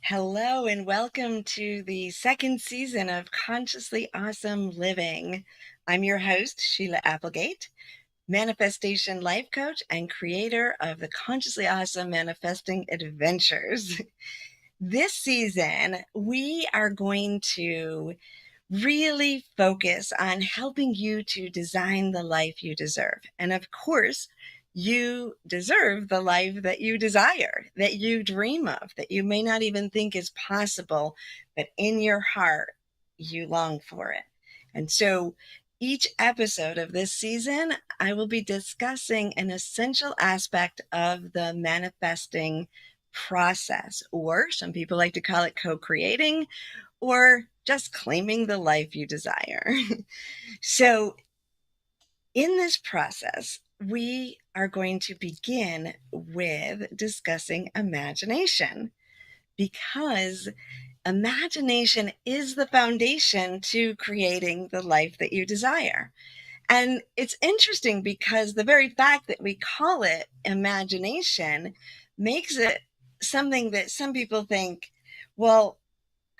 Hello, and welcome to the second season of Consciously Awesome Living. I'm your host, Sheila Applegate, manifestation life coach and creator of the Consciously Awesome Manifesting Adventures. This season, we are going to really focus on helping you to design the life you deserve. And of course, you deserve the life that you desire, that you dream of, that you may not even think is possible, but in your heart, you long for it. And so each episode of this season, I will be discussing an essential aspect of the manifesting process, or some people like to call it co-creating, or just claiming the life you desire. So, in this process, we are going to begin with discussing imagination because imagination is the foundation to creating the life that you desire. And it's interesting because the very fact that we call it imagination makes it something that some people think, well,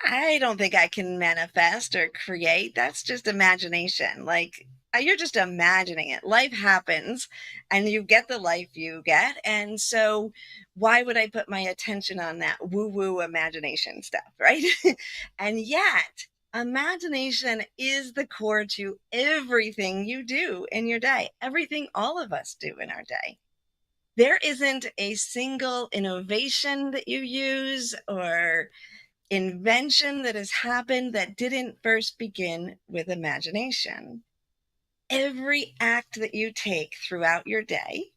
I don't think I can manifest or create. That's just imagination. Like, you're just imagining it. Life happens and you get the life you get. And so, why would I put my attention on that woo woo imagination stuff, right? And yet, imagination is the core to everything you do in your day, everything all of us do in our day. There isn't a single innovation that you use or invention that has happened that didn't first begin with imagination. Every act that you take throughout your day,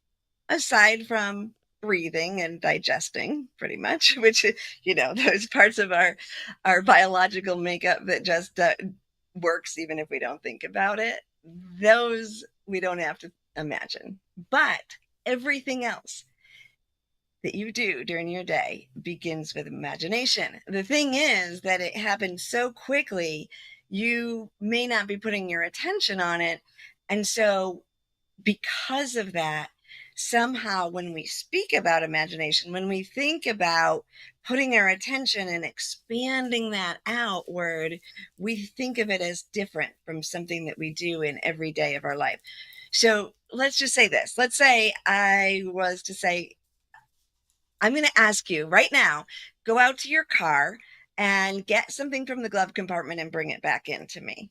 aside from breathing and digesting, pretty much, which, those parts of our biological makeup that just works even if we don't think about it, those we don't have to imagine. But everything else that you do during your day begins with imagination. The thing is that it happens so quickly, you may not be putting your attention on it. And so, because of that, somehow when we speak about imagination, when we think about putting our attention and expanding that outward, we think of it as different from something that we do in every day of our life. So let's just say this. Let's say I was to say, I'm going to ask you right now, go out to your car and get something from the glove compartment and bring it back into me.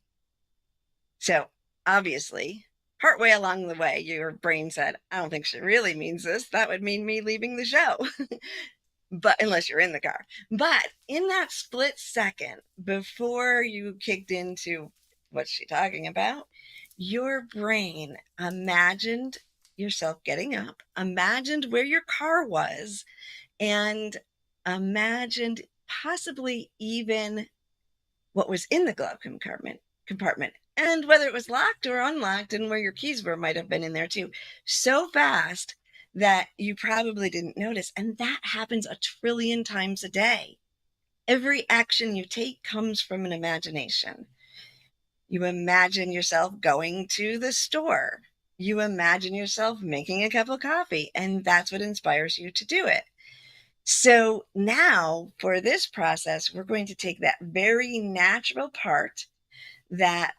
So obviously, partway along the way, your brain said, I don't think she really means this. That would mean me leaving the show. But unless you're in the car. But in that split second before you kicked into what's she talking about, your brain imagined yourself getting up, imagined where your car was, and imagined possibly even what was in the glove compartment and whether it was locked or unlocked and where your keys were might have been in there too, so fast that you probably didn't notice. And that happens a trillion times a day. Every action you take comes from an imagination. You imagine yourself going to the store. You imagine yourself making a cup of coffee, and that's what inspires you to do it. So now for this process, we're going to take that very natural part that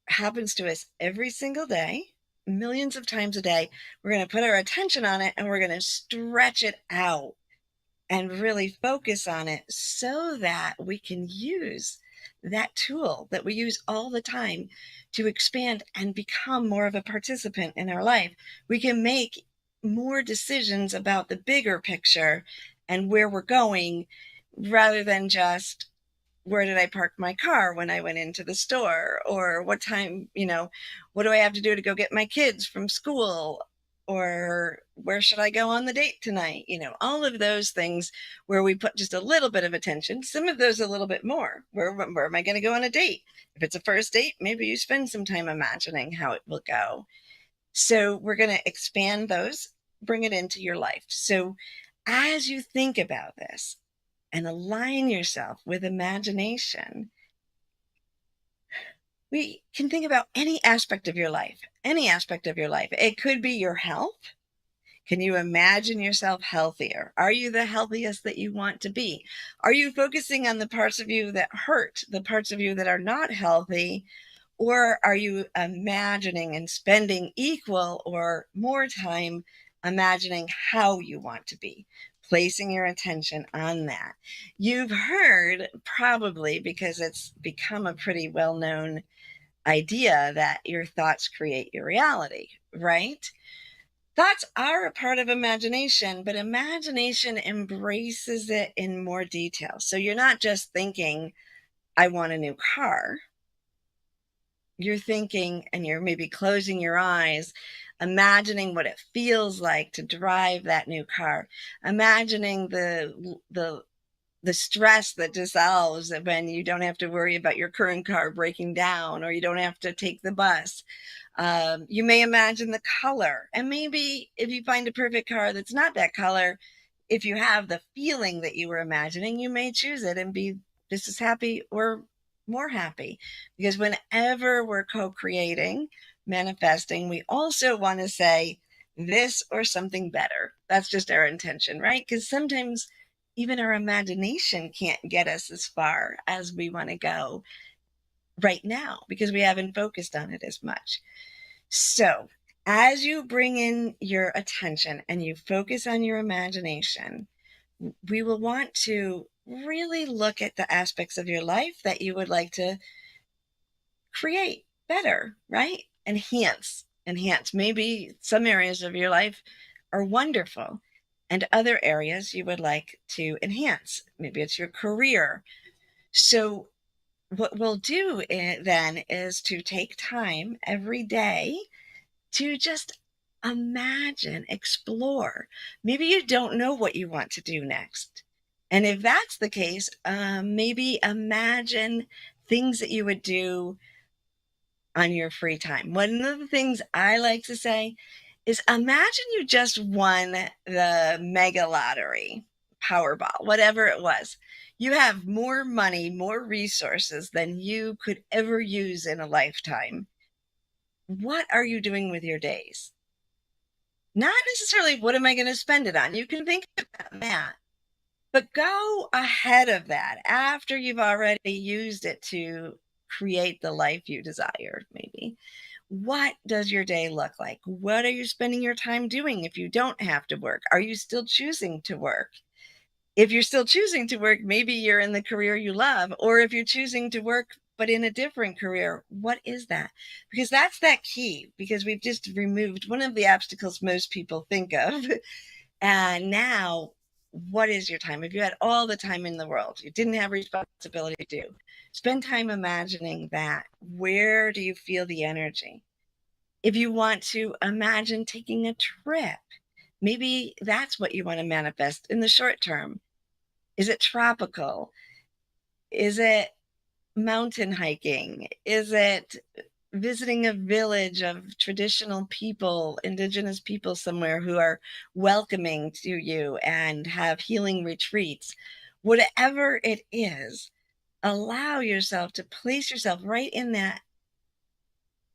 happens to us every single day, millions of times a day. We're going to put our attention on it and we're going to stretch it out and really focus on it so that we can use that tool that we use all the time to expand and become more of a participant in our life. We can make more decisions about the bigger picture and where we're going rather than just where did I park my car when I went into the store, or what time, what do I have to do to go get my kids from school, or where should I go on the date tonight? All of those things where we put just a little bit of attention, some of those a little bit more. Where am I going to go on a date? If it's a first date, maybe you spend some time imagining how it will go. So we're going to expand those, bring it into your life. So as you think about this and align yourself with imagination, we can think about any aspect of your life, any aspect of your life. It could be your health. Can you imagine yourself healthier? Are you the healthiest that you want to be? Are you focusing on the parts of you that hurt, the parts of you that are not healthy? Or are you imagining and spending equal or more time imagining how you want to be, placing your attention on that? You've heard, probably because it's become a pretty well known idea, that your thoughts create your reality, right? Thoughts are a part of imagination, but imagination embraces it in more detail. So you're not just thinking, I want a new car. You're thinking, and you're maybe closing your eyes, imagining what it feels like to drive that new car, imagining the stress that dissolves when you don't have to worry about your current car breaking down, or you don't have to take the bus. You may imagine the color, and maybe if you find a perfect car that's not that color, if you have the feeling that you were imagining, you may choose it and be just as happy or more happy. Because whenever we're co-creating, manifesting, we also want to say this or something better. That's just our intention, right? Because sometimes even our imagination can't get us as far as we want to go right now because we haven't focused on it as much. So, as you bring in your attention and you focus on your imagination, we will want to really look at the aspects of your life that you would like to create better, right? Enhance. Maybe some areas of your life are wonderful and other areas you would like to enhance. Maybe it's your career. So, what we'll do then is to take time every day to just imagine, explore. Maybe you don't know what you want to do next. And if that's the case, maybe imagine things that you would do on your free time. One of the things I like to say is imagine you just won the mega lottery, Powerball, whatever it was. You have more money, more resources than you could ever use in a lifetime. What are you doing with your days? Not necessarily what am I going to spend it on? You can think about that, but go ahead of that after you've already used it to create the life you desire, maybe. What does your day look like? What are you spending your time doing if you don't have to work? Are you still choosing to work? If you're still choosing to work, maybe you're in the career you love. Or if you're choosing to work but in a different career, what is that? Because that's that key, because we've just removed one of the obstacles most people think of. And now, what is your time? If you had all the time in the world, you didn't have responsibility to do, spend time imagining that. Where do you feel the energy? If you want to imagine taking a trip, maybe that's what you want to manifest in the short term. Is it tropical? Is it mountain hiking? Is it visiting a village of traditional people, indigenous people somewhere who are welcoming to you and have healing retreats? Whatever it is, allow yourself to place yourself right in that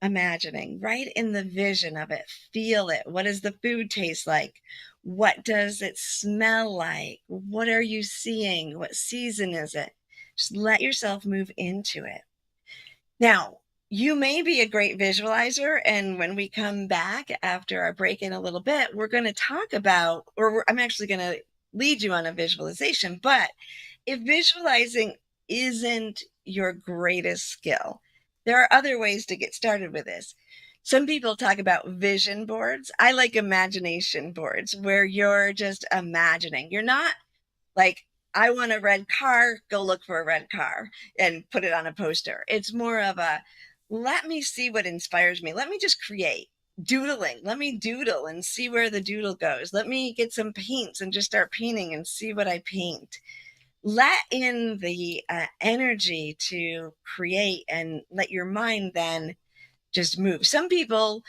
imagining, right in the vision of it. Feel it. What does the food taste like? What does it smell like? What are you seeing? What season is it? Just let yourself move into it. Now, you may be a great visualizer, and when we come back after our break in a little bit, we're going to talk about, I'm actually going to lead you on a visualization. But if visualizing isn't your greatest skill, there are other ways to get started with this. Some people talk about vision boards. I like imagination boards, where you're just imagining. You're not like, I want a red car, go look for a red car and put it on a poster. It's more of a, let me see what inspires me. Let me just create. Doodling. Let me doodle and see where the doodle goes. Let me get some paints and just start painting and see what I paint. Let in the energy to create, and let your mind then just move. Some people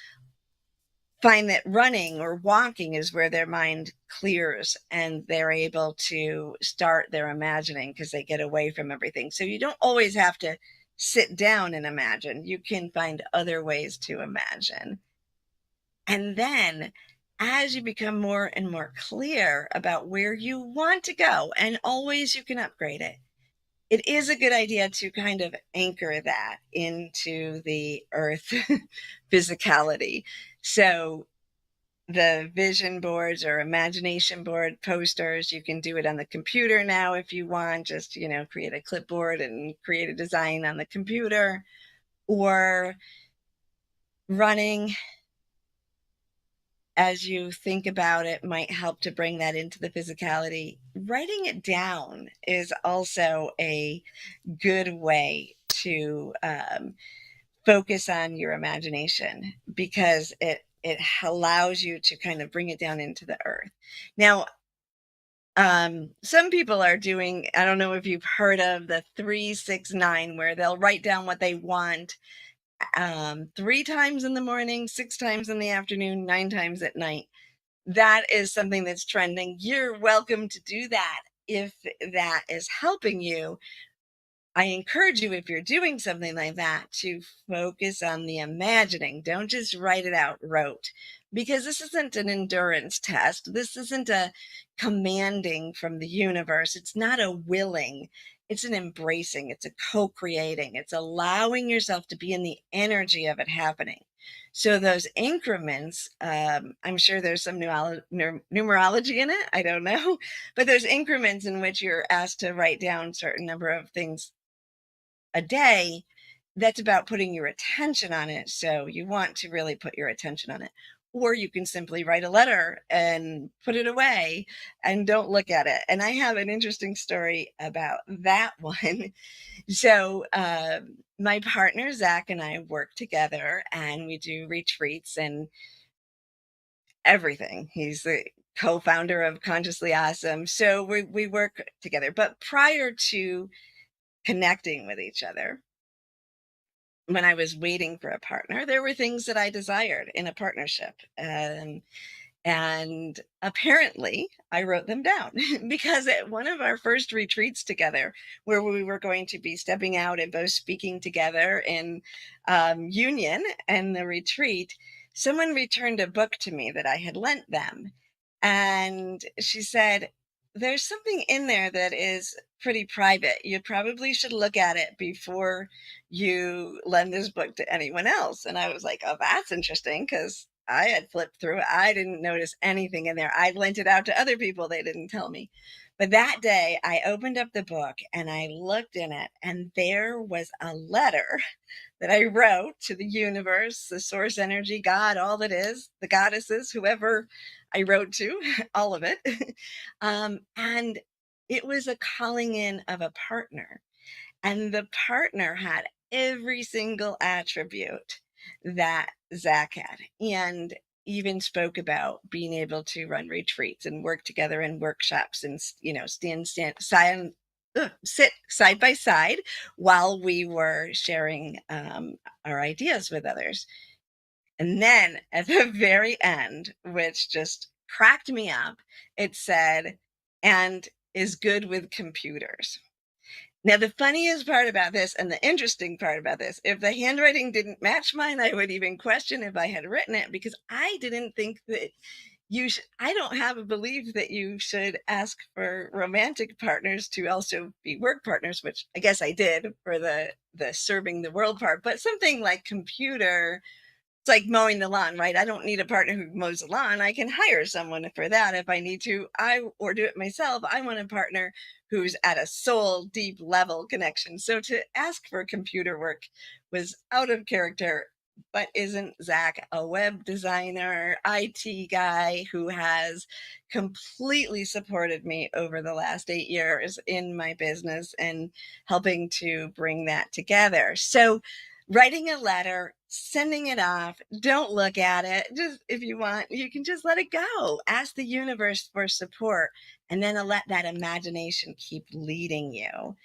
find that running or walking is where their mind clears and they're able to start their imagining because they get away from everything. So you don't always have to sit down and imagine. You can find other ways to imagine. And then as you become more and more clear about where you want to go, and always you can upgrade it, it is a good idea to kind of anchor that into the earth physicality. So the vision boards or imagination board posters, you can do it on the computer now if you want, just, create a clipboard and create a design on the computer, or running as you think about it might help to bring that into the physicality. Writing it down is also a good way to focus on your imagination, because it allows you to kind of bring it down into the earth. Now, some people are doing, I don't know if you've heard of the 369, where they'll write down what they want 3 times in the morning, 6 times in the afternoon, 9 times at night. That is something that's trending. You're welcome to do that if that is helping you. I encourage you, if you're doing something like that, to focus on the imagining. Don't just write it out rote, because this isn't an endurance test. This isn't a commanding from the universe. It's not a willing. It's an embracing. It's a co-creating. It's allowing yourself to be in the energy of it happening. So those increments, I'm sure there's some numerology in it. I don't know. But there's increments in which you're asked to write down certain number of things a day. That's about putting your attention on it. So you want to really put your attention on it. Or you can simply write a letter and put it away and don't look at it. And I have an interesting story about that one. So my partner, Zach, and I work together, and we do retreats and everything. He's the co-founder of Consciously Awesome. So we work together. But prior to connecting with each other, when I was waiting for a partner, there were things that I desired in a partnership. And apparently I wrote them down because at one of our first retreats together, where we were going to be stepping out and both speaking together in union and the retreat, someone returned a book to me that I had lent them. And she said, there's something in there that is pretty private. You probably should look at it before you lend this book to anyone else. And I was like, oh, that's interesting, because I had flipped through it. I didn't notice anything in there. I lent it out to other people. They didn't tell me. But that day I opened up the book and I looked in it, and there was a letter that I wrote to the universe, the source energy, God, all that is, the goddesses, whoever I wrote to, all of it. And it was a calling in of a partner. And the partner had every single attribute that Zach had, and even spoke about being able to run retreats and work together in workshops and, sit side by side while we were sharing our ideas with others. And then at the very end, which just cracked me up, it said, and is good with computers. Now, the funniest part about this, and the interesting part about this, if the handwriting didn't match mine, I would even question if I had written it, because I didn't think that I don't have a belief that you should ask for romantic partners to also be work partners, which I guess I did for the serving the world part. But something like computer, it's like mowing the lawn, right? I don't need a partner who mows the lawn. I can hire someone for that if I need to, or do it myself. I want a partner who's at a soul deep level connection. So to ask for computer work was out of character. But isn't Zach a web designer, IT guy who has completely supported me over the last 8 years in my business and helping to bring that together? So writing a letter, sending it off, don't look at it. Just, if you want, you can just let it go. Ask the universe for support, and then let that imagination keep leading you.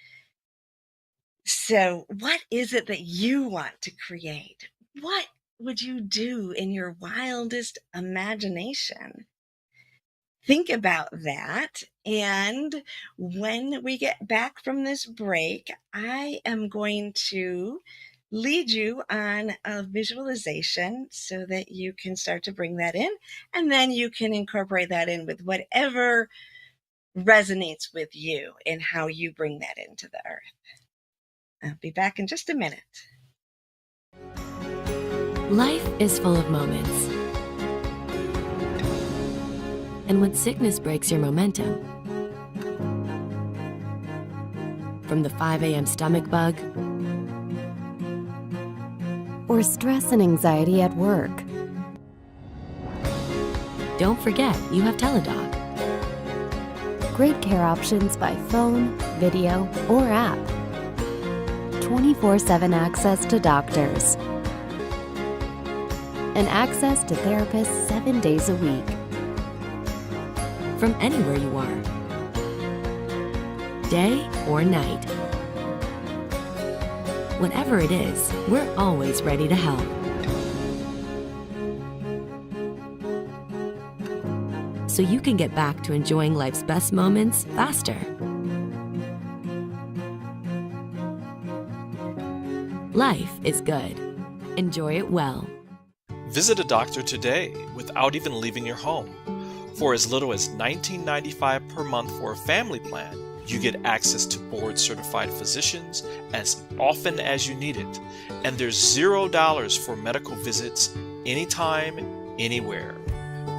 So what is it that you want to create? What would you do in your wildest imagination? Think about that. And when we get back from this break, I am going to lead you on a visualization so that you can start to bring that in, and then you can incorporate that in with whatever resonates with you and how you bring that into the earth. I'll be back in just a minute. Life is full of moments. And when sickness breaks your momentum, from the 5 a.m. stomach bug, or stress and anxiety at work, don't forget you have Teladoc. Great care options by phone, video, or app. 24/7 access to doctors. And access to therapists 7 days a week. From anywhere you are. Day or night. Whatever it is, we're always ready to help. So you can get back to enjoying life's best moments faster. Life is good. Enjoy it well. Visit a doctor today without even leaving your home. For as little as $19.95 per month for a family plan, you get access to board-certified physicians as often as you need it. And there's $0 for medical visits anytime, anywhere.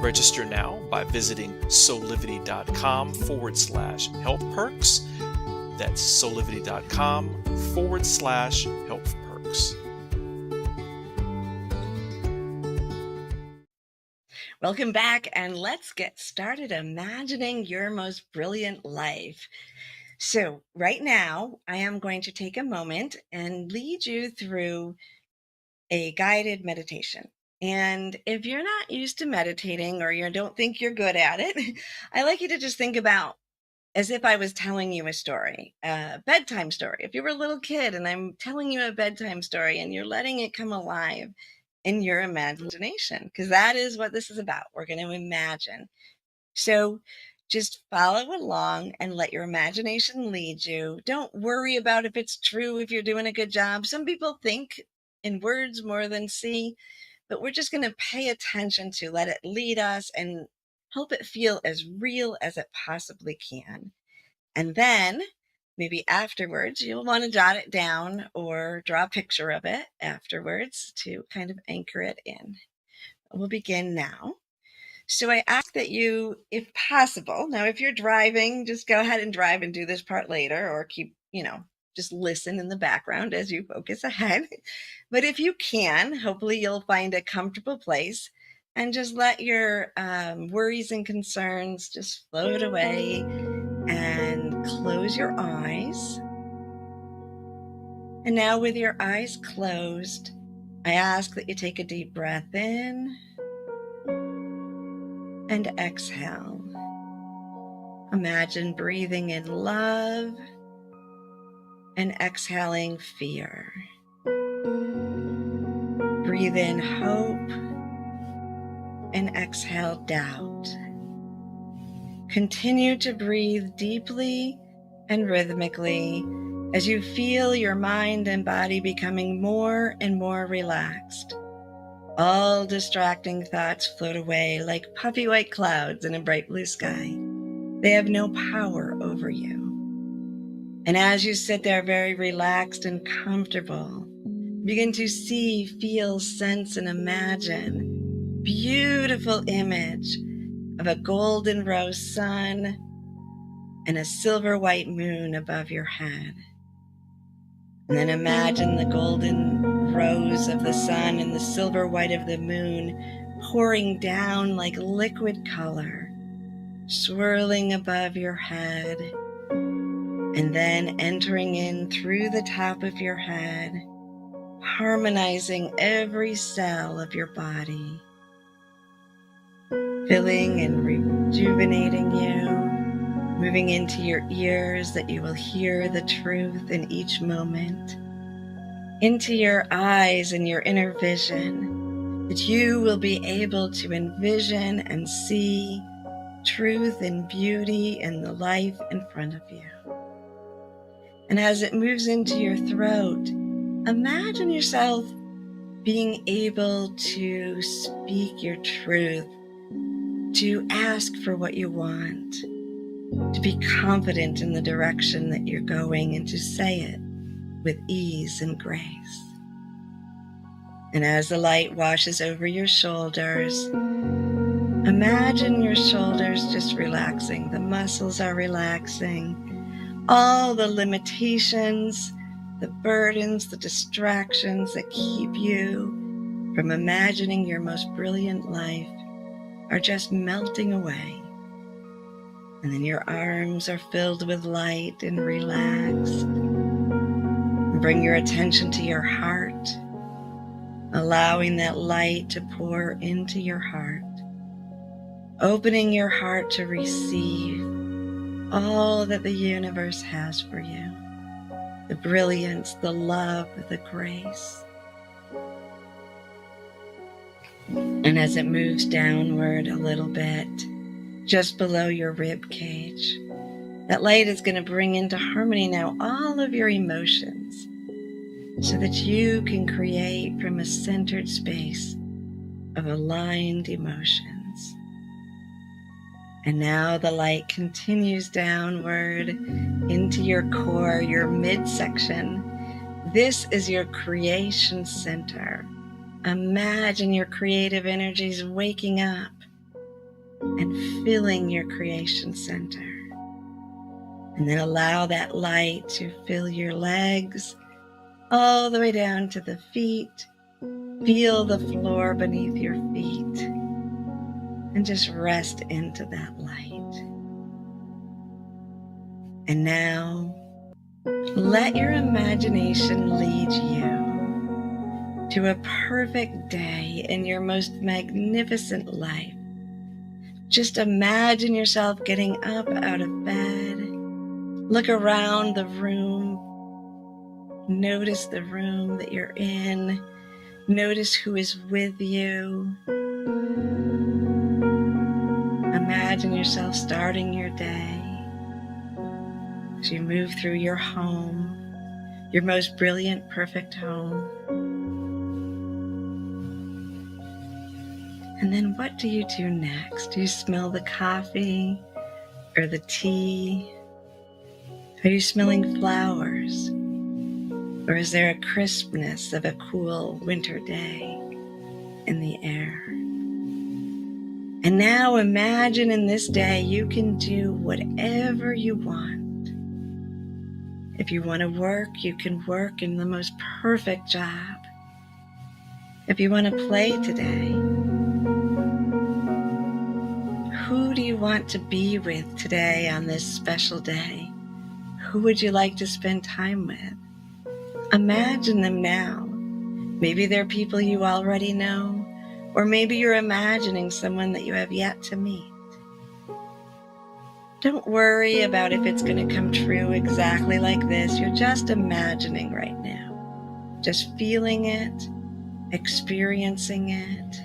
Register now by visiting solivity.com/health perks. That's solivity.com/health perks. Welcome back, and let's get started imagining your most brilliant life. So right now, I am going to take a moment and lead you through a guided meditation. And if you're not used to meditating or you don't think you're good at it, I like you to just think about as if I was telling you a story, a bedtime story. If you were a little kid and I'm telling you a bedtime story and you're letting it come alive in your imagination, because that is what this is about. We're going to imagine. So just follow along and let your imagination lead you. Don't worry about if it's true, if you're doing a good job. Some people think in words more than see, but we're just going to pay attention to let it lead us and help it feel as real as it possibly can. And then maybe afterwards, you'll want to jot it down or draw a picture of it afterwards to kind of anchor it in. We'll begin now. So I ask that you, if possible, now if you're driving, just go ahead and drive and do this part later, or keep, just listen in the background as you focus ahead. But if you can, hopefully you'll find a comfortable place and just let your worries and concerns just float away and close your eyes. And now with your eyes closed, I ask that you take a deep breath in and exhale. Imagine breathing in love and exhaling fear. Breathe in hope and exhale doubt. Continue to breathe deeply and rhythmically as you feel your mind and body becoming more and more relaxed. All distracting thoughts float away like puffy white clouds in a bright blue sky. They have no power over you. And as you sit there very relaxed and comfortable, begin to see, feel, sense, and imagine a beautiful image of a golden rose sun and a silver white moon above your head. And then imagine the golden rose of the sun and the silver white of the moon pouring down like liquid color, swirling above your head, and then entering in through the top of your head, harmonizing every cell of your body, filling and rejuvenating you, moving into your ears that you will hear the truth in each moment, into your eyes and your inner vision, that you will be able to envision and see truth and beauty in the life in front of you. And as it moves into your throat, imagine yourself being able to speak your truth, to ask for what you want, to be confident in the direction that you're going, and to say it with ease and grace. And as the light washes over your shoulders, imagine your shoulders just relaxing. The muscles are relaxing. All the limitations, the burdens, the distractions that keep you from imagining your most brilliant life are just melting away. And then your arms are filled with light and relaxed. Bring your attention to your heart, allowing that light to pour into your heart, opening your heart to receive all that the universe has for you, the brilliance, the love, the grace. And as it moves downward a little bit, just below your rib cage, that light is going to bring into harmony now all of your emotions so that you can create from a centered space of aligned emotions. And now the light continues downward into your core, your midsection. This is your creation center. Imagine your creative energies waking up and filling your creation center. And then allow that light to fill your legs all the way down to the feet. Feel the floor beneath your feet and just rest into that light. And now let your imagination lead you to a perfect day in your most magnificent life. Just imagine yourself getting up out of bed. Look around the room. Notice the room that you're in. Notice who is with you. Imagine yourself starting your day as you move through your home, your most brilliant, perfect home. And then what do you do next? Do you smell the coffee or the tea? Are you smelling flowers? Or is there a crispness of a cool winter day in the air? And now imagine in this day you can do whatever you want. If you want to work, you can work in the most perfect job. If you want to play today, who do you want to be with today on this special day? Who would you like to spend time with? Imagine them now. Maybe they're people you already know, or maybe you're imagining someone that you have yet to meet. Don't worry about if it's going to come true exactly like this. You're just imagining right now. Just feeling it, experiencing it.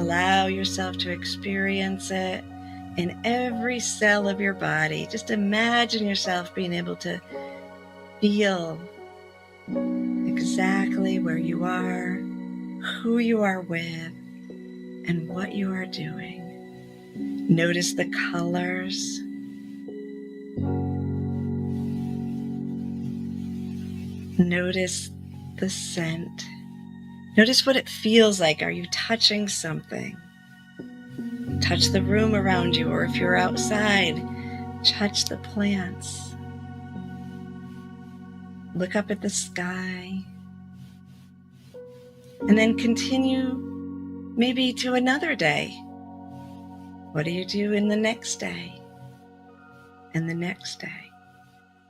Allow yourself to experience it in every cell of your body. Just imagine yourself being able to feel exactly where you are, who you are with, and what you are doing. Notice the colors. Notice the scent. Notice what it feels like. Are you touching something? Touch the room around you, or if you're outside, touch the plants. Look up at the sky. And then continue maybe to another day. What do you do in the next day? And the next day?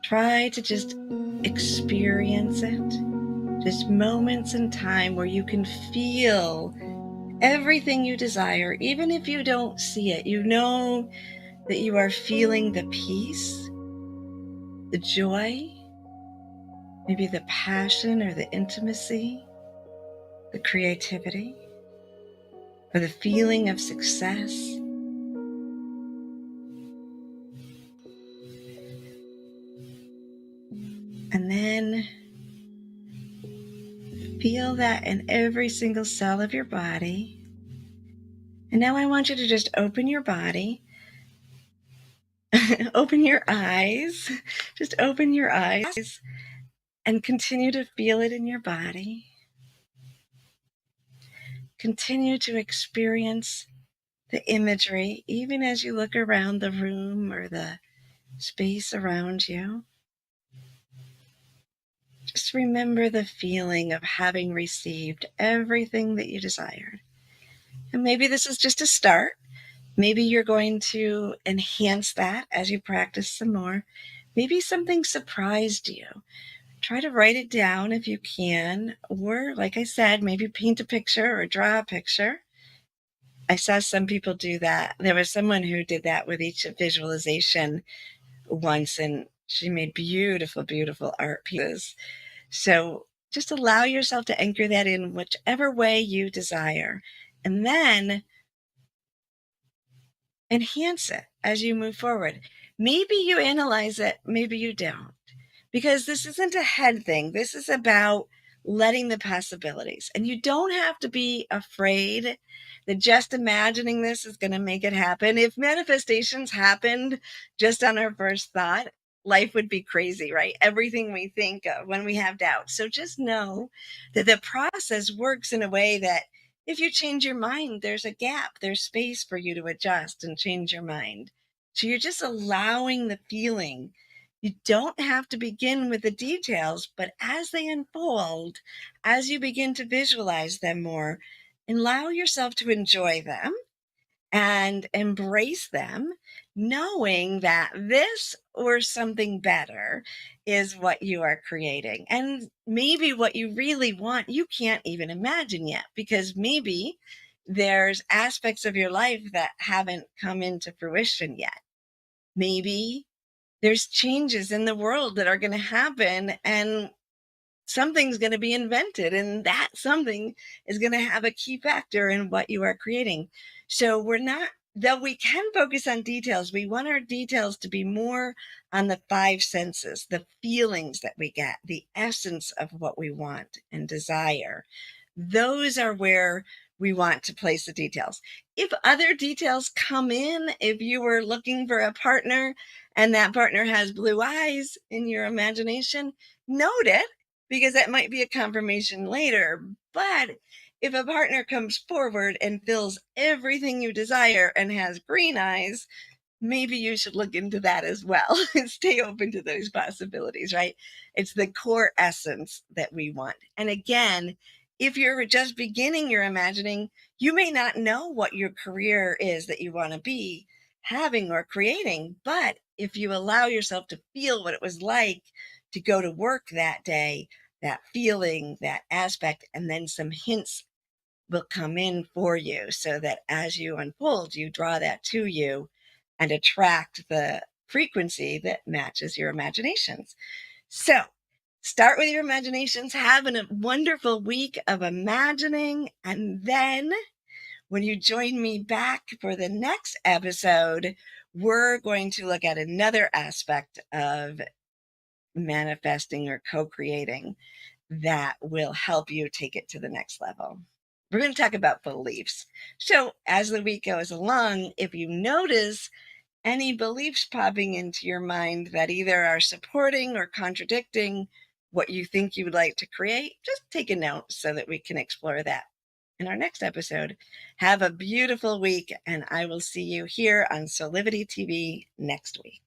Try to just experience it. Just moments in time where you can feel everything you desire, even if you don't see it. You know that you are feeling the peace, the joy, maybe the passion or the intimacy, the creativity, or the feeling of success. And then feel that in every single cell of your body. And now I want you to just open your body, open your eyes, just open your eyes and continue to feel it in your body. Continue to experience the imagery, even as you look around the room or the space around you. Just remember the feeling of having received everything that you desired. And maybe this is just a start. Maybe you're going to enhance that as you practice some more. Maybe something surprised you. Try to write it down if you can. Or, like I said, maybe paint a picture or draw a picture. I saw some people do that. There was someone who did that with each visualization once, and she made beautiful, beautiful art pieces. So just allow yourself to anchor that in whichever way you desire. And then enhance it as you move forward. Maybe you analyze it, maybe you don't, because this isn't a head thing. This is about letting the possibilities. And you don't have to be afraid that just imagining this is going to make it happen. If manifestations happened just on our first thought, life would be crazy, right? Everything we think of when we have doubts. So just know that the process works in a way that if you change your mind, there's a gap, there's space for you to adjust and change your mind. So you're just allowing the feeling. You don't have to begin with the details, but as they unfold, as you begin to visualize them more, allow yourself to enjoy them and embrace them, knowing that this or something better is what you are creating. And maybe what you really want, you can't even imagine yet, because maybe there's aspects of your life that haven't come into fruition yet. Maybe there's changes in the world that are going to happen, and something's going to be invented, and that something is going to have a key factor in what you are creating. So we're not, though we can focus on details, we want our details to be more on the five senses, the feelings that we get, the essence of what we want and desire. Those are where we want to place the details. If other details come in, if you were looking for a partner and that partner has blue eyes in your imagination, note it, because that might be a confirmation later. But if a partner comes forward and fills everything you desire and has green eyes, maybe you should look into that as well and stay open to those possibilities, right? It's the core essence that we want. And again, if you're just beginning your imagining, you may not know what your career is that you want to be having or creating. But if you allow yourself to feel what it was like to go to work that day, that feeling, that aspect, and then some hints will come in for you, so that as you unfold, you draw that to you and attract the frequency that matches your imaginations. So start with your imaginations, have a wonderful week of imagining, and then when you join me back for the next episode, we're going to look at another aspect of manifesting or co-creating that will help you take it to the next level. We're going to talk about beliefs. So as the week goes along, if you notice any beliefs popping into your mind that either are supporting or contradicting what you think you would like to create, just take a note so that we can explore that in our next episode. Have a beautiful week, and I will see you here on Solivity TV next week.